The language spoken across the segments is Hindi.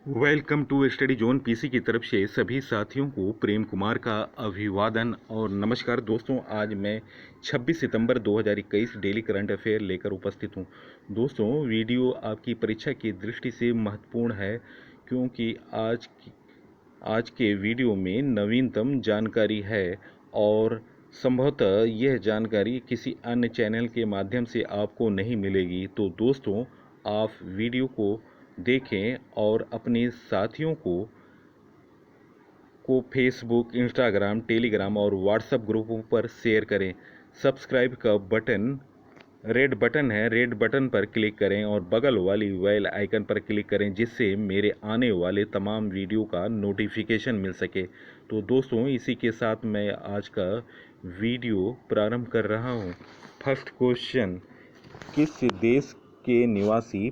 Welcome to study zone PC की तरफ से सभी साथियों को प्रेम कुमार का अभिवादन और नमस्कार। दोस्तों, आज मैं 26 सितंबर 2021 डेली करंट अफेयर लेकर उपस्थित हूं। दोस्तों, वीडियो आपकी परीक्षा की दृष्टि से महत्वपूर्ण है क्योंकि आज के वीडियो में नवीनतम जानकारी है और संभवतः यह जानकारी किसी अन्य चैनल के माध्यम से आपको नहीं मिलेगी। तो दोस्तों, आप वीडियो को देखें और अपने साथियों को फेसबुक, इंस्टाग्राम, टेलीग्राम और व्हाट्सएप ग्रुपों पर शेयर करें। सब्सक्राइब का बटन रेड बटन है, रेड बटन पर क्लिक करें और बगल वाली बेल आइकन पर क्लिक करें जिससे मेरे आने वाले तमाम वीडियो का नोटिफिकेशन मिल सके। तो दोस्तों, इसी के साथ मैं आज का वीडियो प्रारंभ कर रहा हूं। फर्स्ट क्वेश्चन, किस देश के निवासी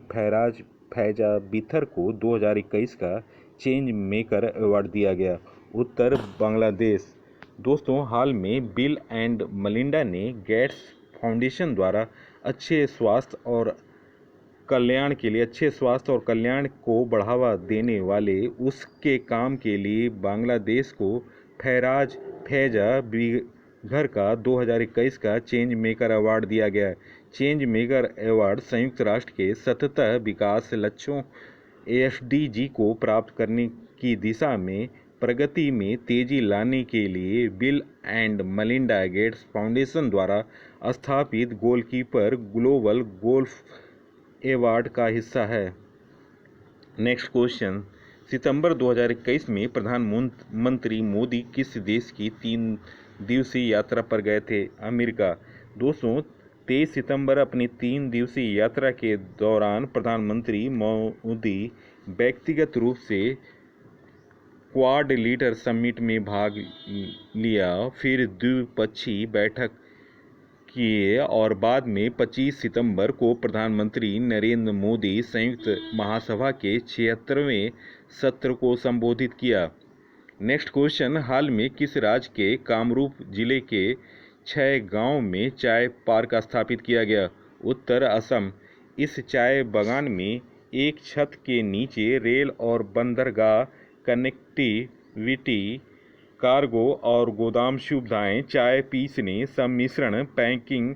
फैजा बिथर को 2021 का चेंज मेकर अवार्ड दिया गया? उत्तर, बांग्लादेश। दोस्तों, हाल में बिल एंड मलिंडा ने गेट्स फाउंडेशन द्वारा अच्छे स्वास्थ्य और कल्याण को बढ़ावा देने वाले उसके काम के लिए बांग्लादेश को फैजा बिथर का 2021 का चेंज मेकर अवार्ड दिया गया। चेंज मेकर अवार्ड संयुक्त राष्ट्र के सतत विकास लक्ष्यों एसडीजी को प्राप्त करने की दिशा में प्रगति में तेजी लाने के लिए Bill and Melinda Gates Foundation द्वारा स्थापित गोलकीपर ग्लोबल गोल्फ अवार्ड का हिस्सा है। नेक्स्ट क्वेश्चन, सितंबर 2021 में प्रधानमंत्री मोदी किस देश की 3 दिवसीय यात्रा पर गए थे? अमेरिका। दोस्तों, 23 सितंबर अपनी 3 दिवसीय यात्रा के दौरान प्रधानमंत्री मोदी व्यक्तिगत रूप से क्वाड लीडर समिट में भाग लिया, फिर द्विपक्षीय बैठक किए और बाद में 25 सितंबर को प्रधानमंत्री नरेंद्र मोदी संयुक्त महासभा के 76वें सत्र को संबोधित किया। नेक्स्ट क्वेश्चन, हाल में किस राज्य के कामरूप जिले के 6 गांव में चाय पार्क स्थापित किया गया? उत्तर, असम। इस चाय बागान में एक छत के नीचे रेल और बंदरगाह कनेक्टिविटी, कार्गो और गोदाम सुविधाएं, चाय पीसने, सम्मिश्रण, पैकिंग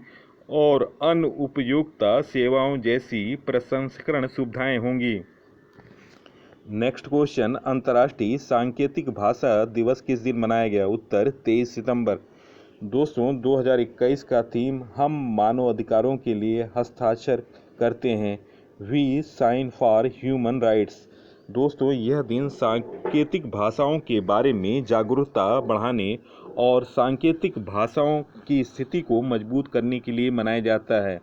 और अन्य उपयोगिता सेवाओं जैसी प्रसंस्करण सुविधाएं होंगी। नेक्स्ट क्वेश्चन, अंतर्राष्ट्रीय सांकेतिक भाषा दिवस किस दिन मनाया गया? उत्तर, 23 सितंबर। दोस्तों, 2021 का थीम हम मानव अधिकारों के लिए हस्ताक्षर करते हैं, we sign for human rights. दोस्तों, यह दिन सांकेतिक भाषाओं के बारे में जागरूकता बढ़ाने और सांकेतिक भाषाओं की स्थिति को मजबूत करने के लिए मनाया जाता है।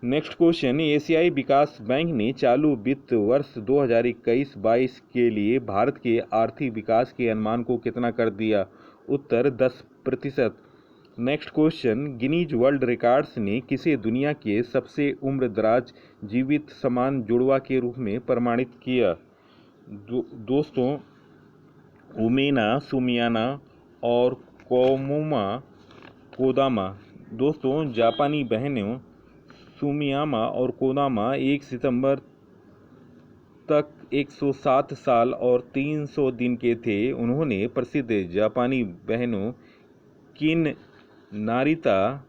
नेक्स्ट क्वेश्चन, एशियाई विकास बैंक ने चालू वित्त वर्ष 2021-22 के लिए भारत के आर्थिक विकास के अनुमान को कितना कर दिया? उत्तर, 10%। Next question, Guinness world records ने किसे दुनिया के सबसे उम्रदराज जीवित समान जुड़वा के रूप में प्रमाणित किया? दोस्तों, उमेना सुमियाना और कोदामा। दोस्तों, जापानी बहनों सुमियामा और कोदामा 1 सितंबर तक 107 साल और 300 दिन के थे। उन्होंने प्रसिद्ध जापानी बहनों किन नारिता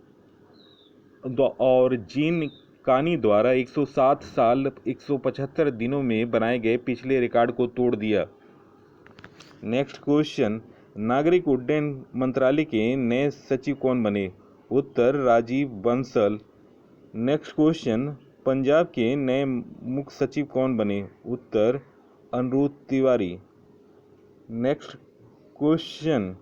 और जिन कानी द्वारा 107 साल 175 दिनों में बनाए गए पिछले रिकॉर्ड को तोड़ दिया। नेक्स्ट क्वेश्चन, नागरिक उड्डयन मंत्रालय के नए सचिव कौन बने? उत्तर, राजीव बंसल। नेक्स्ट क्वेश्चन, पंजाब के नए मुख्य सचिव कौन बने? उत्तर, अनिरुद्ध तिवारी। नेक्स्ट क्वेश्चन,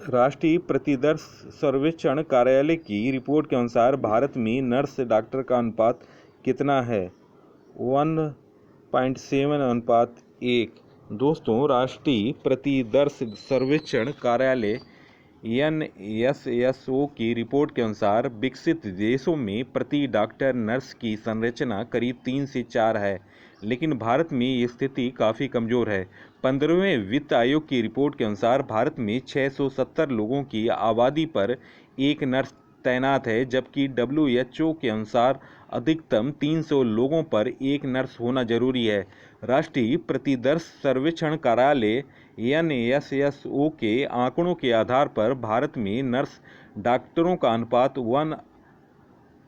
राष्ट्रीय प्रतिदर्श सर्वेक्षण कार्यालय की रिपोर्ट के अनुसार भारत में नर्स डॉक्टर का अनुपात कितना है? 1.7:1। दोस्तों, राष्ट्रीय प्रतिदर्श सर्वेक्षण कार्यालय NSSO की रिपोर्ट के अनुसार विकसित देशों में प्रति डॉक्टर नर्स की संरचना करीब 3 से 4 है, लेकिन भारत में ये स्थिति काफ़ी कमज़ोर है। 15वें वित्त आयोग की रिपोर्ट के अनुसार भारत में 670 लोगों की आबादी पर एक नर्स तैनात है, जबकि WHO के अनुसार अधिकतम 300 लोगों पर एक नर्स होना जरूरी है। राष्ट्रीय प्रतिदर्श सर्वेक्षण कार्यालय NSSO के आंकड़ों के आधार पर भारत में नर्स डॉक्टरों का अनुपात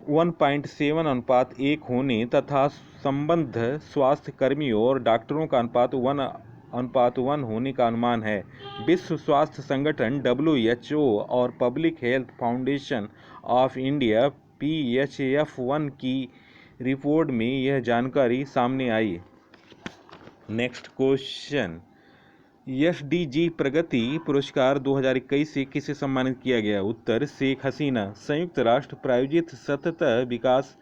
1.7:1 होने तथा संबद्ध स्वास्थ्य कर्मियों और डॉक्टरों का अनुपात 1:1 होने का अनुमान है। विश्व स्वास्थ्य संगठन WHO और public health foundation of India PHF1 की रिपोर्ट में यह जानकारी सामने आई। नेक्स्ट क्वेश्चन, SDG प्रगति पुरस्कार 2021 से किसे सम्मानित किया गया? उत्तर, शेख हसीना। संयुक्त राष्ट्र प्रायोजित सतत विकास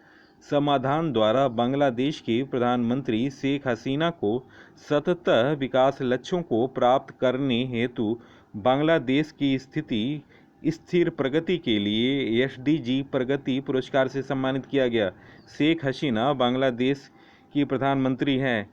समाधान द्वारा बांग्लादेश की प्रधानमंत्री शेख हसीना को सतत विकास लक्ष्यों को प्राप्त करने हेतु बांग्लादेश की स्थिर प्रगति के लिए SDG प्रगति पुरस्कार से सम्मानित किया गया। शेख हसीना बांग्लादेश की प्रधानमंत्री हैं।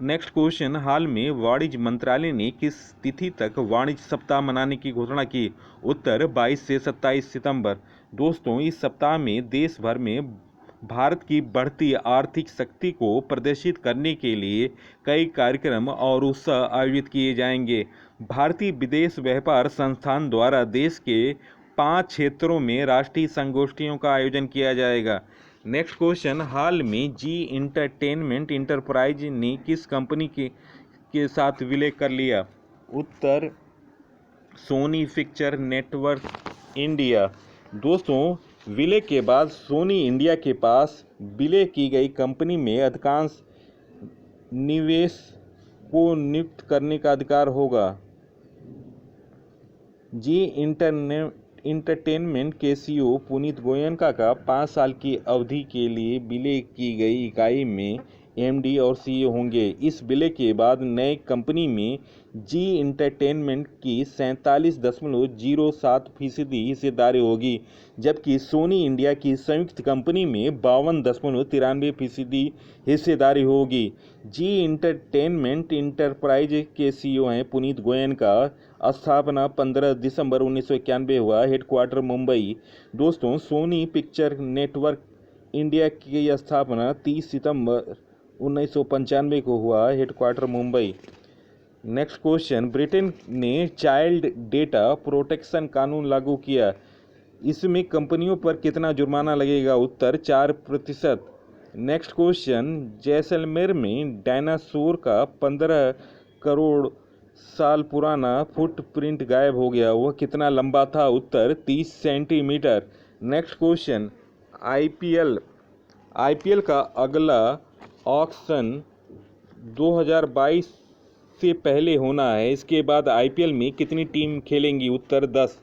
नेक्स्ट क्वेश्चन, हाल में वाणिज्य मंत्रालय ने किस तिथि तक वाणिज्य सप्ताह मनाने की घोषणा की? उत्तर, 22 से 27 सितंबर। दोस्तों, इस सप्ताह में देश भर में भारत की बढ़ती आर्थिक शक्ति को प्रदर्शित करने के लिए कई कार्यक्रम और उत्सव आयोजित किए जाएंगे। भारतीय विदेश व्यापार संस्थान द्वारा देश के 5 क्षेत्रों में राष्ट्रीय संगोष्ठियों का आयोजन किया जाएगा। नेक्स्ट क्वेश्चन, हाल में जी एंटरटेनमेंट इंटरप्राइज ने किस कंपनी के साथ विलय कर लिया? उत्तर, सोनी पिक्चर नेटवर्क इंडिया। दोस्तों, विलय के बाद सोनी इंडिया के पास विलय की गई कंपनी में अधिकांश निवेश को नियुक्त करने का अधिकार होगा। जी एंटरटेनमेंट के CEO पुनीत गोयनका का 5 साल की अवधि के लिए विलय की गई इकाई में MD और CEO होंगे। इस विलय के बाद नए कंपनी में जी एंटरटेनमेंट की 47.07% हिस्सेदारी होगी, जबकि सोनी इंडिया की संयुक्त कंपनी में 52.93% हिस्सेदारी होगी। जी एंटरटेनमेंट इंटरप्राइज के CEO हैं पुनीत गोयनका। स्थापना 15 दिसंबर 1991 हुआ। हेडक्वार्टर मुंबई। दोस्तों, सोनी पिक्चर नेटवर्क इंडिया की स्थापना 30 सितंबर 1995 को हुआ। Headquarter Mumbai. Next question, Britain ने चाइल्ड डेटा प्रोटेक्शन कानून लागू किया। इसमें कंपनियों पर कितना जुर्माना लगेगा? उत्तर, 4%। नेक्स्ट क्वेश्चन, जैसलमेर में डायनासोर का 15 करोड़ साल पुराना फुटप्रिंट गायब हो गया। वह कितना लंबा था? उत्तर, 30 सेंटीमीटर। नेक्स्ट क्वेश्चन, IPL का अगला ऑक्शन 2022 से पहले होना है। इसके बाद IPL में कितनी टीम खेलेंगी? उत्तर, 10।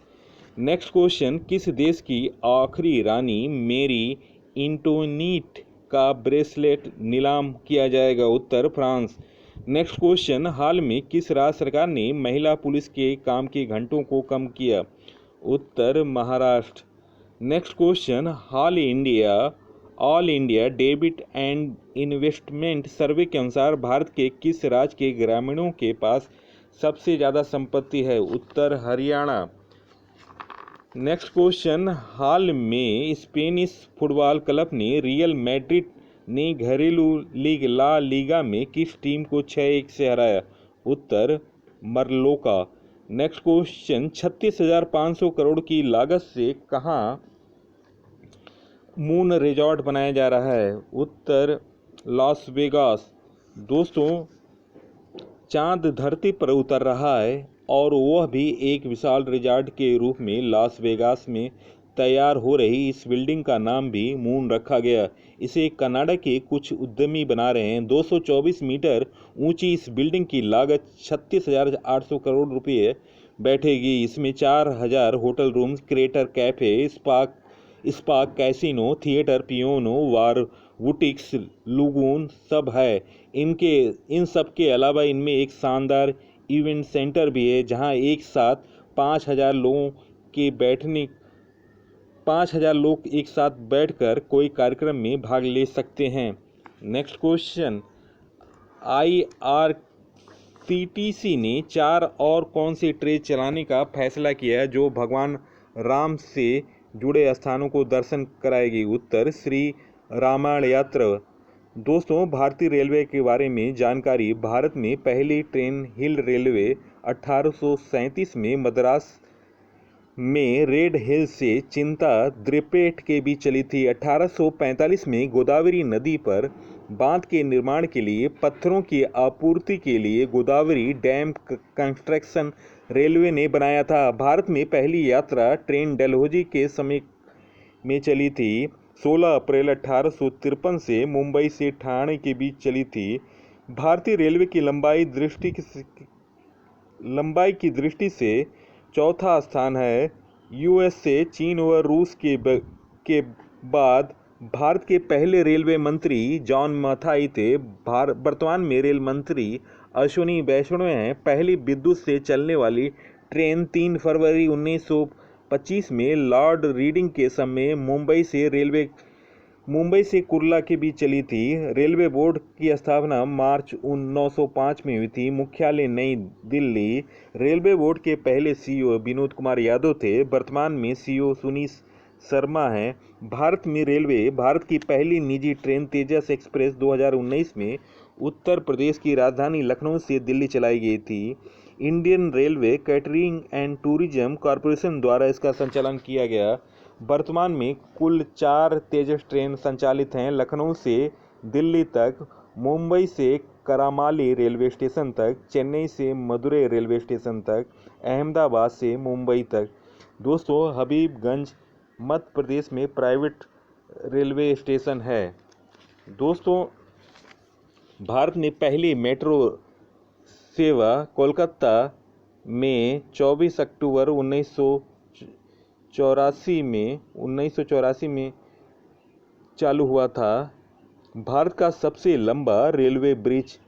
नेक्स्ट क्वेश्चन, किस देश की आखिरी रानी मैरी एंटोनिएट का ब्रेसलेट नीलाम किया जाएगा? उत्तर, फ्रांस। नेक्स्ट क्वेश्चन, हाल में किस राज्य सरकार ने महिला पुलिस के काम के घंटों को कम किया? उत्तर, Maharashtra. Next question, all India debit and investment survey के अनुसार भारत के किस राज्य के ग्रामीणों के पास सबसे ज़्यादा संपत्ति है? उत्तर, हरियाणा। नेक्स्ट क्वेश्चन, हाल में स्पेनिश फुटबॉल क्लब ने रियल मैड्रिड ने घरेलू लीग ला लीगा में किस टीम को 6-1 से हराया? उत्तर, मरलोका। नेक्स्ट क्वेश्चन, 36,500 करोड़ की लागत से कहाँ मून रिजॉर्ट बनाया जा रहा है? उत्तर, लॉस वेगास। दोस्तों, चांद धरती पर उतर रहा है और वह भी एक विशाल रिजॉर्ट के रूप में लॉस वेगास में तैयार हो रही इस बिल्डिंग का नाम भी मून रखा गया। इसे कनाडा के कुछ उद्यमी बना रहे हैं। 224 मीटर ऊंची इस बिल्डिंग की लागत 36,800 करोड़ रुपये बैठेगी। इसमें 4,000 hotel rooms, creator cafe, spa, casino, theatre, piano bar, boutiques, lagoon सब है। इन सब के अलावा इनमें एक शानदार इवेंट सेंटर भी है, जहां एक साथ 5,000 लोग एक साथ बैठकर कोई कार्यक्रम में भाग ले सकते हैं। नेक्स्ट क्वेश्चन, IRCTC ने 4 और कौन सी ट्रेन चलाने का फैसला किया जो भगवान राम से जुड़े स्थानों को दर्शन कराएगी। उत्तर, श्री रामायण यात्रा। दोस्तों, भारतीय रेलवे के बारे में जानकारी। भारत में पहली ट्रेन हिल रेलवे 1837 में मद्रास में रेड हिल से चिंता द्रिपेट के बीच चली थी। 1845 में गोदावरी नदी पर बांध के निर्माण के लिए पत्थरों की आपूर्ति के लिए गोदावरी डैम कंस्ट्रक्शन रेलवे ने बनाया था। भारत में पहली यात्रा ट्रेन डलहौजी के समय में चली थी। 16 अप्रैल 1853 से मुंबई से ठाणे के बीच चली थी। भारतीय रेलवे की लंबाई की दृष्टि से चौथा स्थान है। यूएसए, चीन व रूस के बाद भारत के पहले रेलवे मंत्री जॉन मथाई थे। वर्तमान में रेल मंत्री अश्विनी वैष्णव हैं। पहली विद्युत से चलने वाली ट्रेन 3 फरवरी 1925 में लॉर्ड रीडिंग के समय मुंबई से कुर्ला के बीच चली थी। रेलवे बोर्ड की स्थापना मार्च 1905 में हुई थी। मुख्यालय नई दिल्ली। रेलवे बोर्ड के पहले सीईओ विनोद कुमार यादव थे। वर्तमान में सीईओ सुनील शर्मा हैं। भारत की पहली निजी ट्रेन तेजस एक्सप्रेस 2019 में उत्तर प्रदेश की राजधानी लखनऊ से दिल्ली चलाई गई थी। Indian railway catering and tourism corporation द्वारा इसका संचालन किया गया। वर्तमान में कुल 4 तेजस ट्रेन संचालित हैं। लखनऊ से दिल्ली तक, मुंबई से करामाली रेलवे स्टेशन तक, चेन्नई से मदुरै रेलवे स्टेशन तक, अहमदाबाद से मुंबई तक। दोस्तों, हबीबगंज मध्य प्रदेश में प्राइवेट रेलवे स्टेशन है। दोस्तों, भारत ने पहली मेट्रो सेवा कोलकाता में 24 अक्टूबर 1984 में चालू हुआ था। भारत का सबसे लंबा रेलवे ब्रिज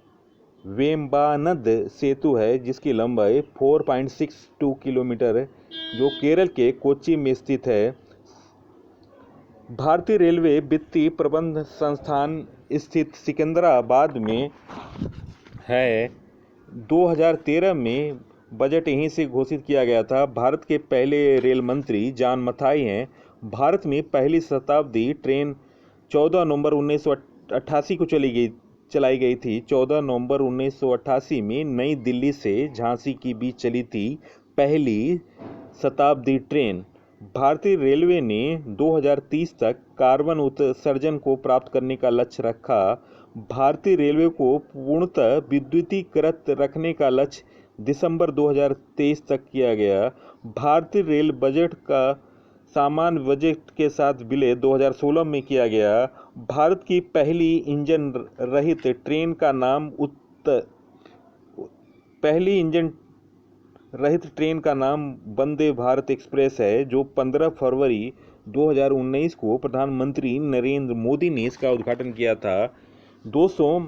वेम्बानद सेतु है, जिसकी लंबाई 4.62 किलोमीटर है, जो केरल के कोच्चि में स्थित है। भारतीय रेलवे वित्तीय प्रबंध संस्थान स्थित सिकंदराबाद में है। 2013 में बजट यहीं से घोषित किया गया था। भारत के पहले रेल मंत्री जॉन मथाई हैं। भारत में पहली शताब्दी ट्रेन 14 नवंबर 1988 को चलाई गई थी। 14 नवंबर 1988 में नई दिल्ली से झांसी के बीच चली थी पहली शताब्दी ट्रेन। भारतीय रेलवे ने 2030 तक कार्बन उत्सर्जन को प्राप्त करने का लक्ष्य रखा। भारतीय रेलवे को पूर्णतः विद्युतीकृत रखने का लक्ष्य दिसंबर 2023 तक किया गया। भारतीय रेल बजट का सामान्य बजट के साथ विलय 2016 में किया गया। भारत की पहली इंजन रहित ट्रेन का नाम वंदे भारत एक्सप्रेस है, जो 15 फरवरी 2019 को प्रधानमंत्री नरेंद्र मोदी ने इसका उद्घाटन किया था। दोस्तों,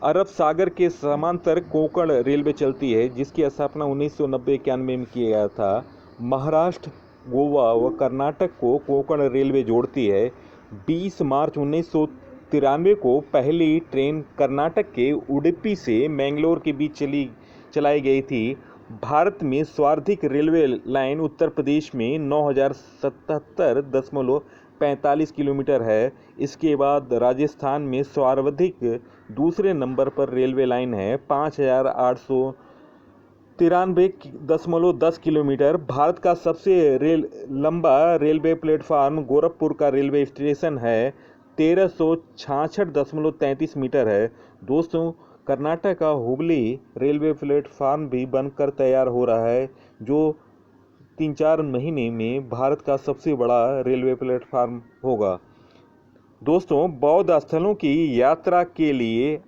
अरब सागर के समांतर कोंकण रेलवे चलती है, जिसकी स्थापना 1990-91 में किया गया था। महाराष्ट्र, गोवा व कर्नाटक को कोंकण रेलवे जोड़ती है। 20 मार्च 1993 को पहली ट्रेन कर्नाटक के उडुपी से मैंगलोर के बीच चलाई गई थी। भारत में सर्वाधिक रेलवे लाइन उत्तर प्रदेश में 9077.45 किलोमीटर है। इसके बाद राजस्थान में सर्वाधिक दूसरे नंबर पर रेलवे लाइन है 5893.10 किलोमीटर। भारत का सबसे लंबा रेलवे प्लेटफार्म गोरखपुर का रेलवे स्टेशन है, 1366.33 मीटर है। दोस्तों, कर्नाटक का हुबली रेलवे प्लेटफार्म भी बनकर तैयार हो रहा है, जो 3-4 महीने में भारत का सबसे बड़ा रेलवे प्लेटफार्म होगा। दोस्तों, बौद्ध स्थलों की यात्रा के लिए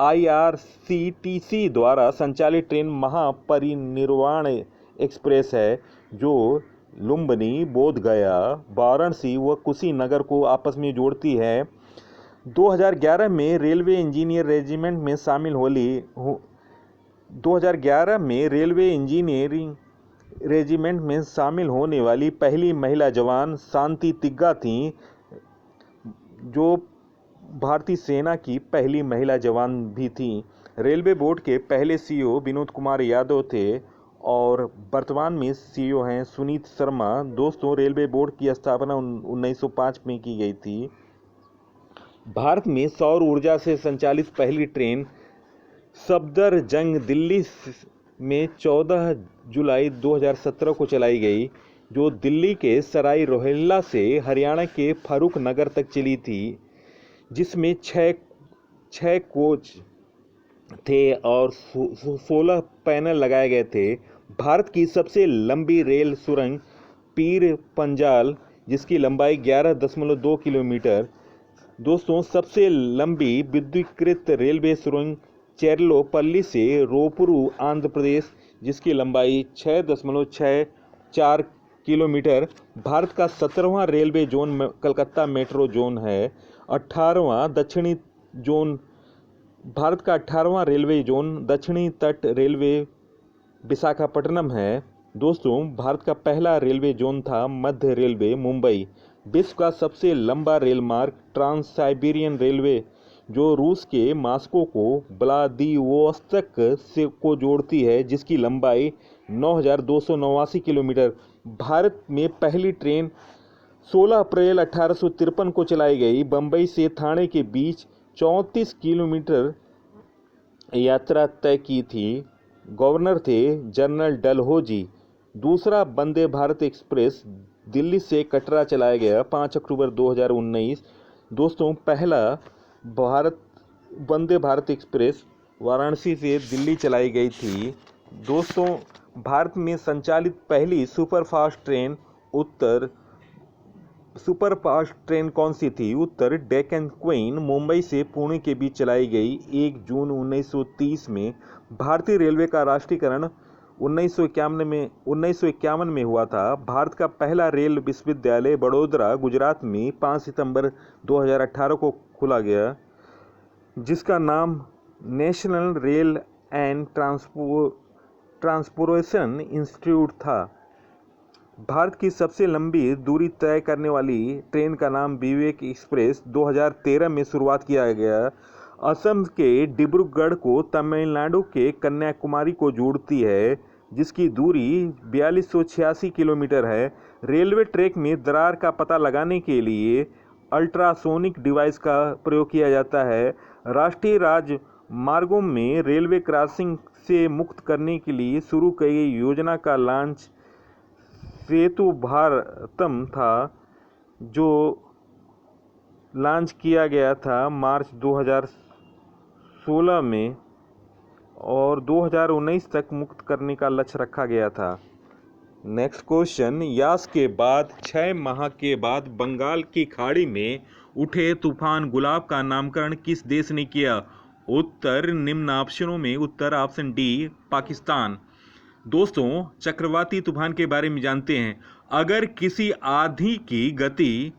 IRCTC द्वारा संचालित ट्रेन महापरिनिर्वाण एक्सप्रेस है, जो लुम्बिनी, बोधगया, वाराणसी व कुशीनगर को आपस में जोड़ती है। 2011 में रेलवे इंजीनियर रेजिमेंट में शामिल 2011 में रेलवे इंजीनियरिंग रेजिमेंट में शामिल होने वाली पहली महिला जवान शांति तिग्गा थीं, जो भारतीय सेना की पहली महिला जवान भी थीं। रेलवे बोर्ड के पहले सीईओ विनोद कुमार यादव थे और वर्तमान में सीईओ हैं सुनीत शर्मा। दोस्तों, रेलवे बोर्ड की स्थापना 1905 में की गई थी। भारत में सौर ऊर्जा से संचालित पहली ट्रेन सफदरजंग दिल्ली में 14 जुलाई 2017 को चलाई गई, जो दिल्ली के सराय रोहिल्ला से हरियाणा के फर्रुख नगर तक चली थी, जिसमें छः कोच थे और 16 पैनल लगाए गए थे। भारत की सबसे लंबी रेल सुरंग पीर पंजाल, जिसकी लंबाई 11.2 किलोमीटर। दोस्तों, सबसे लंबी विद्युतीकृत रेलवे सुरंग चेरलोपल्ली से रोपुरु, आंध्र प्रदेश, जिसकी लंबाई 6.64 किलोमीटर। भारत का 17वां railway zone Calcutta metro zone है। 18वां दक्षिणी जोन भारत का 18वां रेलवे जोन दक्षिणी तट रेलवे विशाखापट्टनम है। दोस्तों, भारत का पहला रेलवे जोन था मध्य रेलवे, मुंबई। विश्व का सबसे लंबा रेल मार्ग ट्रांस साइबेरियन रेलवे, जो रूस के मॉस्को को व्लादिवोस्तोक से को जोड़ती है, जिसकी लंबाई 9,289 किलोमीटर। भारत में पहली ट्रेन 16 अप्रैल 1853 को चलाई गई। बम्बई से ठाणे के बीच 34 किलोमीटर यात्रा तय की थी। गवर्नर थे जनरल डलहौजी। दूसरा वंदे भारत एक्सप्रेस दिल्ली से कटरा चलाया गया 5 अक्टूबर 2019। दोस्तों, पहला वंदे भारत एक्सप्रेस वाराणसी से दिल्ली चलाई गई थी। दोस्तों, भारत में संचालित पहली सुपरफास्ट ट्रेन कौन सी थी? उत्तर डेक्कन क्वीन, मुंबई से पुणे के बीच चलाई गई 1 जून 1930 में। भारतीय रेलवे का राष्ट्रीयकरण 1951 में हुआ था। भारत का पहला रेल विश्वविद्यालय वडोदरा, गुजरात में 5 सितंबर 2018 को खुला गया, जिसका नाम national rail and transportation institute था। भारत की सबसे लंबी दूरी तय करने वाली ट्रेन का नाम विवेक एक्सप्रेस 2013 में शुरुआत किया गया। असम के डिब्रूगढ़ को तमिलनाडु के कन्याकुमारी को जोड़ती है, जिसकी दूरी 4286 किलोमीटर है। रेलवे ट्रैक में दरार का पता लगाने के लिए अल्ट्रासोनिक डिवाइस का प्रयोग किया जाता है। राष्ट्रीय राजमार्गों में रेलवे क्रॉसिंग से मुक्त करने के लिए शुरू की गई योजना का लॉन्च सेतु भारतम था, जो लॉन्च किया गया था मार्च 2016 में और 2019 तक मुक्त करने का लक्ष्य रखा गया था। नेक्स्ट क्वेश्चन, यास के बाद 6 माह के बाद बंगाल की खाड़ी में उठे तूफान गुलाब का नामकरण किस देश ने किया? उत्तर निम्न ऑप्शनों में उत्तर ऑप्शन डी, पाकिस्तान। दोस्तों, चक्रवाती तूफान के बारे में जानते हैं। अगर किसी आंधी की गति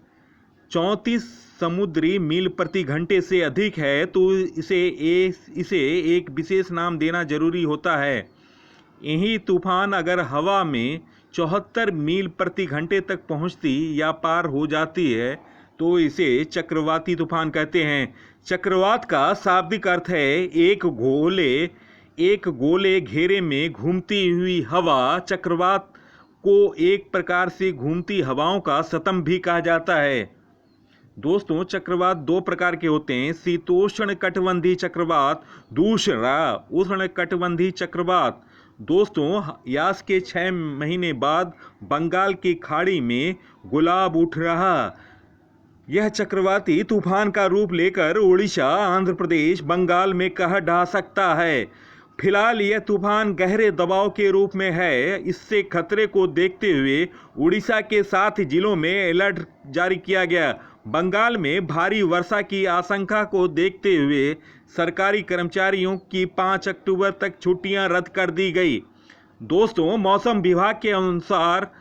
34 समुद्री मील प्रति घंटे से अधिक है तो इसे एक विशेष नाम देना जरूरी होता है। यही तूफान अगर हवा में 74 मील प्रति घंटे तक पहुंचती या पार हो जाती है तो इसे चक्रवाती तूफान कहते हैं। चक्रवात का शाब्दिक अर्थ है एक गोले घेरे में घूमती हुई हवा। चक्रवात को एक प्रकार से घूमती हवाओं का स्तंभ भी कहा जाता है। दोस्तों, चक्रवात 2 प्रकार के होते हैं, शीतोष्ण कटिबंधीय चक्रवात, दूसरा उष्ण कटिबंधीय चक्रवात। दोस्तों, यास के 6 महीने बाद बंगाल की खाड़ी में गुलाब उठ रहा। यह चक्रवाती तूफान का रूप लेकर उड़ीसा, आंध्र प्रदेश, बंगाल में कहर ढा सकता है। फिलहाल यह तूफान गहरे दबाव के रूप में है। इससे खतरे को देखते हुए उड़ीसा के 7 जिलों में अलर्ट जारी किया गया। बंगाल में भारी वर्षा की आशंका को देखते हुए सरकारी कर्मचारियों की 5 अक्टूबर तक छुट्टियां रद्द कर दी गई। दोस्तों, मौसम विभाग के अनुसार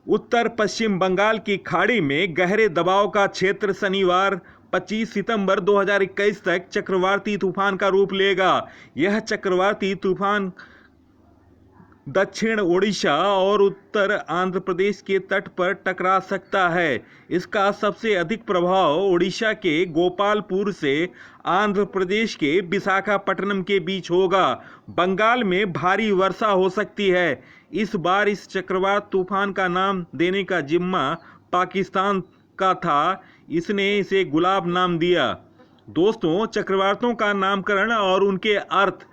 उत्तर पश्चिम बंगाल की खाड़ी में गहरे दबाव का क्षेत्र शनिवार 25 सितंबर 2021 तक चक्रवाती तूफान का रूप लेगा। यह चक्रवाती तूफान दक्षिण ओडिशा और उत्तर आंध्र प्रदेश के तट पर टकरा सकता है। इसका सबसे अधिक प्रभाव ओडिशा के गोपालपुर से आंध्र प्रदेश के विशाखापट्टनम के बीच होगा। बंगाल में भारी वर्षा हो सकती है। इस बार इस चक्रवात तूफान का नाम देने का जिम्मा पाकिस्तान का था। इसने इसे गुलाब नाम दिया। दोस्तों, चक्रवातों का नामकरण और उनके अर्थ।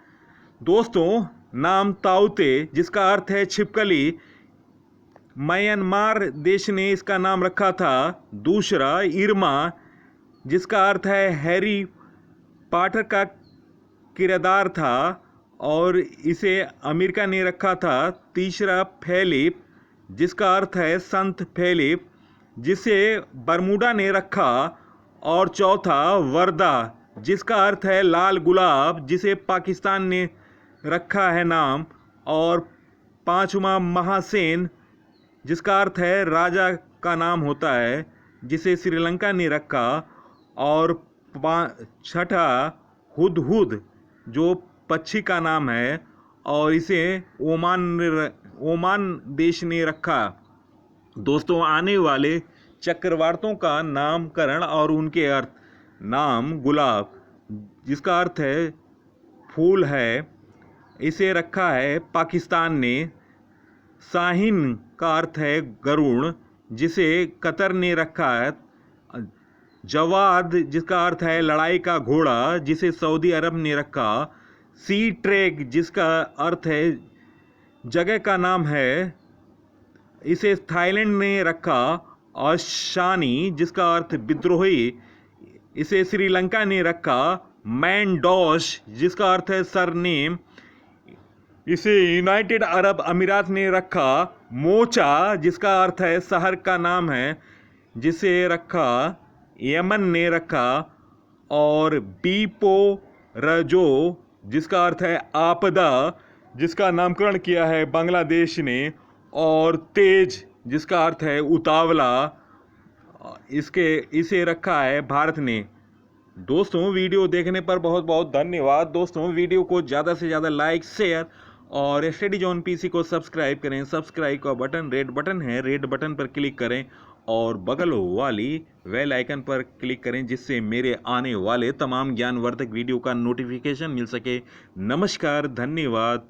दोस्तों, नाम ताउते, जिसका अर्थ है छिपकली, म्यांमार देश ने इसका नाम रखा था। दूसरा, इरमा, जिसका अर्थ है हैरी पॉटर का किरदार था और इसे अमेरिका ने रखा था। तीसरा, फेलिप, जिसका अर्थ है संत फेलिप, जिसे बरमूडा ने रखा। और चौथा, वर्दा, जिसका अर्थ है लाल गुलाब, जिसे पाकिस्तान ने रखा है नाम। और पांचवा, महासेन, जिसका अर्थ है राजा का नाम होता है, जिसे श्रीलंका ने रखा। और छठा, हुदहुद, जो पक्षी का नाम है और इसे ओमान देश ने रखा। दोस्तों, आने वाले चक्रवातों का नामकरण और उनके अर्थ। नाम, गुलाब, जिसका अर्थ है फूल है, इसे रखा है पाकिस्तान ने। शाहीन का अर्थ है गरुड़, जिसे कतर ने रखा है। जवाद, जिसका अर्थ है लड़ाई का घोड़ा, जिसे सऊदी अरब ने रखा। सी ट्रेग, जिसका अर्थ है जगह का नाम है, इसे थाईलैंड ने रखा। और शानी, जिसका अर्थ विद्रोही, इसे श्रीलंका ने रखा। मैंडोस, जिसका अर्थ है सरनेम, इसे यूनाइटेड अरब अमीरात ने रखा। मोचा, जिसका अर्थ है शहर का नाम है, जिसे रखा यमन ने रखा। और बीपो रजो, जिसका अर्थ है आपदा, जिसका नामकरण किया है बांग्लादेश ने। और तेज, जिसका अर्थ है उतावला, इसे रखा है भारत ने। दोस्तों, वीडियो देखने पर बहुत बहुत धन्यवाद। दोस्तों, वीडियो को ज़्यादा से ज़्यादा लाइक, शेयर और स्टडी जोन पीसी को सब्सक्राइब करें। सब्सक्राइब का बटन रेड बटन है, रेड बटन पर क्लिक करें और बगल वाली बेल आइकन पर क्लिक करें, जिससे मेरे आने वाले तमाम ज्ञानवर्धक वीडियो का नोटिफिकेशन मिल सके। नमस्कार, धन्यवाद।